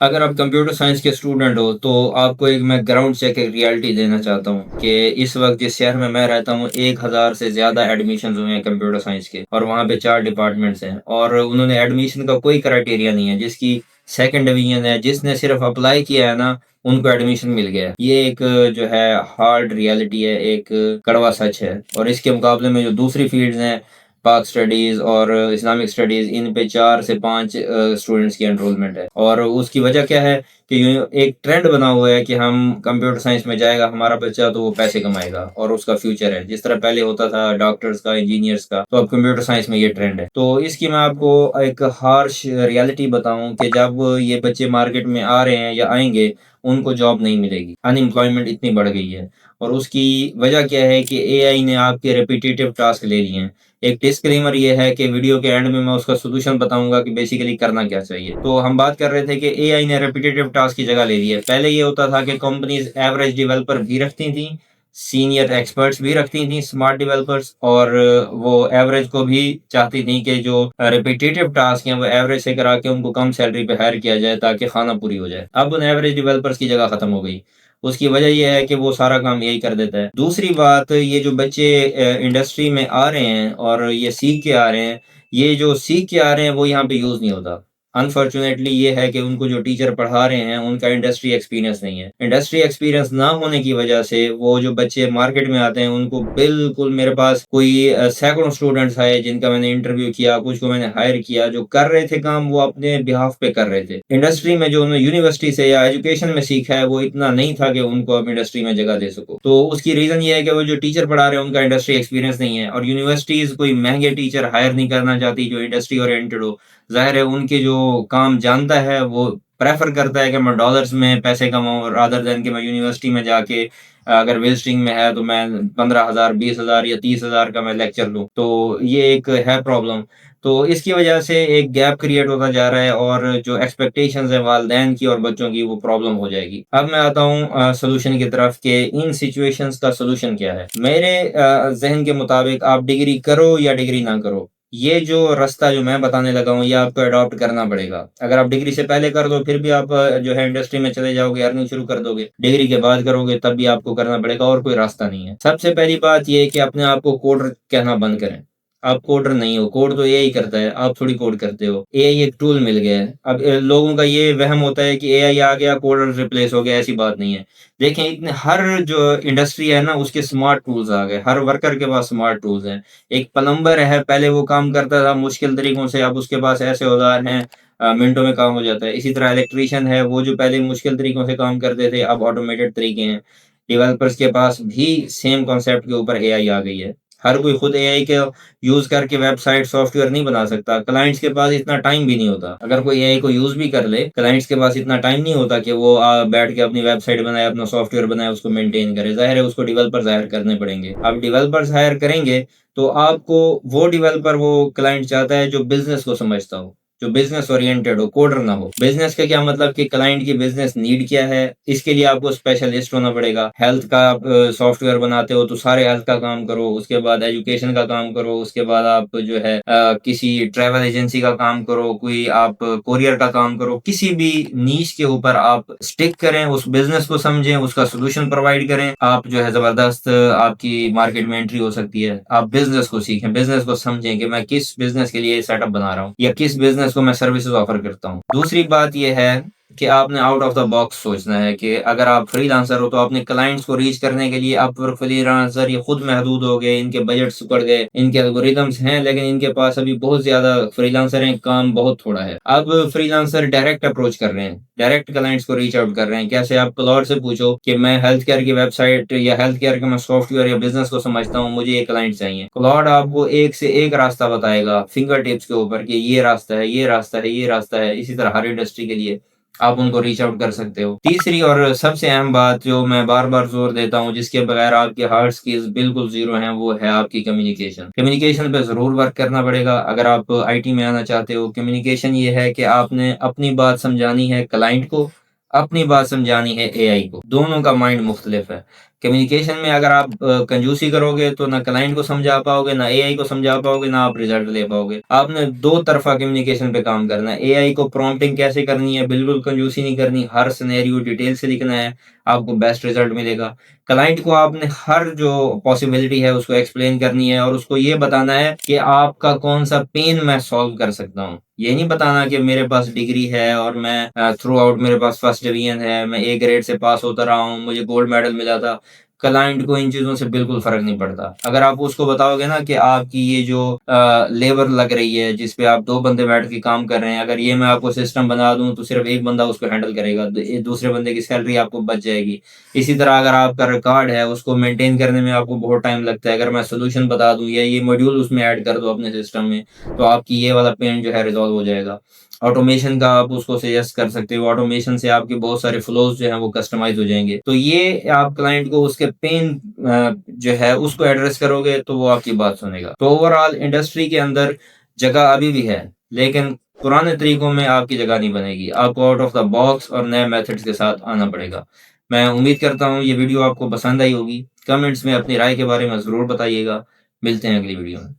अगर आप computer science के स्टूडेंट हो तो आपको एक मैं ग्राउंड चेक एक रियलिटी देना चाहता हूँ कि इस वक्त जिस शहर में मैं रहता हूँ 1,000 से ज्यादा एडमिशन हुए हैं कंप्यूटर साइंस के, और वहाँ पे 4 डिपार्टमेंट्स हैं और उन्होंने एडमिशन का कोई क्राइटेरिया नहीं है। जिसकी सेकंड डिवीजन है, जिसने सिर्फ अप्लाई किया है ना, उनको एडमिशन मिल गया है। ये एक जो है हार्ड रियलिटी है, एक कड़वा सच है। और इसके मुकाबले में जो दूसरी फील्ड्स हैं, पाक स्टडीज और इस्लामिक स्टडीज, इन पे 4 से 5 स्टूडेंट्स की एनरोलमेंट है। और उसकी वजह क्या है कि एक ट्रेंड बना हुआ है कि हम कंप्यूटर साइंस में जाएगा हमारा बच्चा तो वो पैसे कमाएगा और उसका फ्यूचर है। जिस तरह पहले होता था डॉक्टर्स का, इंजीनियर्स का, तो अब कंप्यूटर साइंस में ये ट्रेंड है। तो इसकी मैं आपको एक हार्श रियलिटी बताऊं कि जब ये बच्चे मार्केट में आ रहे हैं या आएंगे, उनको जॉब नहीं मिलेगी। अनएम्प्लॉयमेंट इतनी बढ़ गई है। और उसकी वजह क्या है कि एआई ने आपके रिपीटेटिव टास्क ले लिए हैं। एक डिस्क्लेमर ये है कि वीडियो के एंड में मैं उसका सॉल्यूशन बताऊंगा कि बेसिकली करना क्या चाहिए। तो हम बात कर रहे थे कि एआई ने रेपिटेटिव टास्क की जगह ले ली है। पहले ये होता था कि कंपनीज एवरेज डेवलपर भी रखती थी, सीनियर एक्सपर्ट्स भी रखती थी, स्मार्ट डेवलपर्स, और वो एवरेज को भी चाहती थी कि जो रिपीटेटिव टास्क हैं वो एवरेज से करा के उनको कम सैलरी पे हायर किया जाए ताकि खाना पूरी हो जाए। अब उन एवरेज डेवलपर्स की जगह खत्म हो गई। उसकी वजह यह है कि वो सारा काम यही कर देता है। दूसरी बात, ये जो बच्चे इंडस्ट्री में आ रहे हैं और ये सीख के आ रहे हैं, ये जो सीख के आ रहे हैं वो यहाँ पे यूज़ नहीं होता। अनफॉर्चुनेटली ये है कि उनको जो टीचर पढ़ा रहे हैं उनका इंडस्ट्री एक्सपीरियंस नहीं है। इंडस्ट्री एक्सपीरियंस ना होने की वजह से वो जो बच्चे मार्केट में आते हैं उनको बिल्कुल, मेरे पास कोई सैकड़ों स्टूडेंट्स आए जिनका मैंने इंटरव्यू किया, कुछ को मैंने हायर किया, जो कर रहे थे काम वो अपने बिहाफ पे कर रहे थे। इंडस्ट्री में जो उन्होंने यूनिवर्सिटी से या एजुकेशन में सीखा है वो इतना नहीं था कि उनको अब इंडस्ट्री में जगह दे सको। तो उसकी रीजन ये है कि वो जो टीचर पढ़ा रहे हैं उनका इंडस्ट्री एक्सपीरियंस नहीं है, और यूनिवर्सिटीज कोई महंगे टीचर हायर नहीं करना चाहती जो इंडस्ट्री ओरिएंटेड हो। ज़ाहिर है उनके जो काम जानता है वो प्रेफ़र करता है कि मैं डॉलर्स में पैसे कमाऊँ रादर देन कि मैं यूनिवर्सिटी में जाके, अगर विज़िटिंग में है तो मैं 15,000, 20,000 या 30,000 का मैं लेक्चर लूँ। तो ये एक है प्रॉब्लम। तो इसकी वजह से एक गैप क्रिएट होता जा रहा है और जो एक्सपेक्टेशंस है वालिदैन की और बच्चों की, वो प्रॉब्लम हो जाएगी। अब मैं आता हूँ सॉल्यूशन की तरफ कि इन सिचुएशंस का सॉल्यूशन क्या है। मेरे ज़हन के मुताबिक आप डिग्री करो या डिग्री ना करो, ये जो रास्ता जो मैं बताने लगा हूँ ये आपको अडॉप्ट करना पड़ेगा। अगर आप डिग्री से पहले कर दो फिर भी आप जो है इंडस्ट्री में चले जाओगे, अर्निंग शुरू कर दोगे। डिग्री के बाद करोगे तब भी आपको करना पड़ेगा, और कोई रास्ता नहीं है। सबसे पहली बात ये है कि अपने आप को कोडर कहना बंद करें। आप कोडर नहीं हो, कोड तो एआई करता है, आप थोड़ी कोड करते हो। एआई एक टूल मिल गया है। अब लोगों का ये वहम होता है कि एआई आ गया कोडर रिप्लेस हो गया, ऐसी बात नहीं है। देखें, इतने हर जो इंडस्ट्री है ना उसके स्मार्ट टूल्स आ गए, हर वर्कर के पास स्मार्ट टूल्स हैं। एक प्लम्बर है, पहले वो काम करता था मुश्किल तरीकों से, अब उसके पास ऐसे औजार हैं, मिनटों में काम हो जाता है। इसी तरह इलेक्ट्रीशियन है, वो जो पहले मुश्किल तरीकों से काम करते थे अब ऑटोमेटेड तरीके हैं। डेवलपर्स के पास भी सेम कॉन्सेप्ट के ऊपर एआई आ गई है। हर कोई खुद एआई के यूज़ करके वेबसाइट, सॉफ्टवेयर नहीं बना सकता। क्लाइंट्स के पास इतना टाइम भी नहीं होता। अगर कोई एआई को यूज़ भी कर ले, क्लाइंट्स के पास इतना टाइम नहीं होता कि वो बैठ के अपनी वेबसाइट बनाए, अपना सॉफ्टवेयर बनाए, उसको मेंटेन करे। ज़ाहिर है उसको डेवलपर्स हायर करने पड़ेंगे। अब डेवलपर्स हायर करेंगे तो आपको वो डेवलपर, वो क्लाइंट चाहता है जो बिज़नेस को समझता हो, जो बिज़नेस ओरिएंटेड हो, कोडर ना हो। बिज़नेस का क्या मतलब कि क्लाइंट की बिज़नेस नीड क्या है, इसके लिए आपको स्पेशलिस्ट होना पड़ेगा। हेल्थ का आप सॉफ्टवेयर बनाते हो तो सारे हेल्थ का काम करो, उसके बाद एजुकेशन का काम करो, उसके बाद आप जो है किसी ट्रैवल एजेंसी का काम करो, कोई आप कोरियर का काम करो। किसी भी नीश के ऊपर आप स्टिक करें, उस बिज़नेस को समझें, उसका सॉल्यूशन प्रोवाइड करें। आप जो है ज़बरदस्त आपकी मार्केट में एंट्री हो सकती है। आप बिज़नेस को सीखें, बिज़नेस को समझें कि मैं किस बिज़नेस के लिए सेटअप बना रहा हूँ या किस बिज़नेस को मैं सर्विसेज़ ऑफ़र करता हूँ। दूसरी बात ये है कि आपने आउट ऑफ द बॉक्स सोचना है कि अगर आप फ्रीलांसर हो तो अपने क्लाइंट्स को रीच करने के लिए अपवर्क, फ्रीलांसर ये खुद महदूद हो गए, इनके बजट्स उकड़ गए, इनके एल्गोरिदम्स हैं लेकिन इनके पास अभी बहुत ज़्यादा फ्रीलांसर हैं, काम बहुत थोड़ा है। अब फ्रीलांसर डायरेक्ट अप्रोच कर रहे हैं, डायरेक्ट क्लाइंट्स को रीच आउट कर रहे हैं। कैसे? आप क्लॉड से पूछो कि मैं हेल्थ केयर की वेबसाइट या हेल्थ केयर का मैं सॉफ्टवेयर या बिज़नेस को समझता हूँ, मुझे ये क्लाइंट चाहिए। क्लॉड आपको एक से एक रास्ता बताएगा फिंगर टिप्स के ऊपर कि ये रास्ता है, ये रास्ता है, ये रास्ता है। इसी तरह हर इंडस्ट्री के लिए आप उनको रीच आउट कर सकते हो। तीसरी और सबसे अहम बात जो मैं बार-बार ज़ोर देता हूँ, जिसके बगैर आपकी हार्ड स्किल्स बिल्कुल ज़ीरो हैं, वो है आपकी कम्युनिकेशन। कम्युनिकेशन पे ज़रूर वर्क करना पड़ेगा अगर आप आईटी में आना चाहते हो। कम्युनिकेशन ये है कि आपने अपनी बात समझानी है क्लाइंट को, अपनी बात समझानी है एआई को। दोनों का माइंड मुख्तलिफ है। कम्युनिकेशन में अगर आप कंजूसी करोगे तो ना क्लाइंट को समझा पाओगे, ना एआई को समझा पाओगे, ना आप रिजल्ट ले पाओगे। आपने दो तरफ़ा कम्युनिकेशन पे काम करना है। एआई को प्रॉम्प्टिंग कैसे करनी है, बिल्कुल कंजूसी नहीं करनी, हर सिनेरियो डिटेल से लिखना है, आपको बेस्ट रिजल्ट मिलेगा। क्लाइंट को आपने हर जो पॉसिबिलिटी है उसको एक्सप्लेन करनी है और उसको ये बताना है कि आपका कौन-सा पेन मैं सॉल्व कर सकता हूँ। ये नहीं बताना कि मेरे पास डिग्री है और मैं थ्रू आउट मेरे पास फर्स्ट डिवीजन है, मैं ए ग्रेड से पास होता रहा हूँ, मुझे गोल्ड मेडल मिला था। क्लाइंट को इन चीज़ों से बिल्कुल फ़र्क नहीं पड़ता। अगर आप उसको बताओगे ना कि आपकी ये जो लेबर लग रही है, जिस पे आप 2 बंदे बैठ के काम कर रहे हैं, अगर ये मैं आपको सिस्टम बना दूँ तो सिर्फ़ 1 बंदा उसको हैंडल करेगा, दूसरे बंदे की सैलरी आपको बच जाएगी। इसी तरह अगर आपका रिकॉर्ड है, उसको मेंटेन करने में आपको बहुत टाइम लगता है, अगर मैं सॉल्यूशन बता दूँ या ये मॉड्यूल उसमें ऐड कर दो अपने सिस्टम में, तो आपकी ये वाला पेन जो है रिज़ॉल्व हो जाएगा। ऑटोमेशन का आप उसको सजेस्ट कर सकते हो, ऑटोमेशन से आपके बहुत सारे फ्लोज़ जो हैं वो कस्टमाइज़ हो जाएँगे। तो ये आप क्लाइंट को उसके पेन जो है उसको एड्रेस करोगे तो वो आपकी बात सुनेगा। तो ओवरऑल इंडस्ट्री के अंदर जगह अभी भी है, लेकिन पुराने तरीकों में आपकी जगह नहीं बनेगी। आपको आउट ऑफ द बॉक्स और नए मेथड्स के साथ आना पड़ेगा। मैं उम्मीद करता हूँ ये वीडियो आपको पसंद आई होगी। कमेंट्स में अपनी राय के बारे में ज़रूर बताइएगा। मिलते हैं अगली वीडियो में।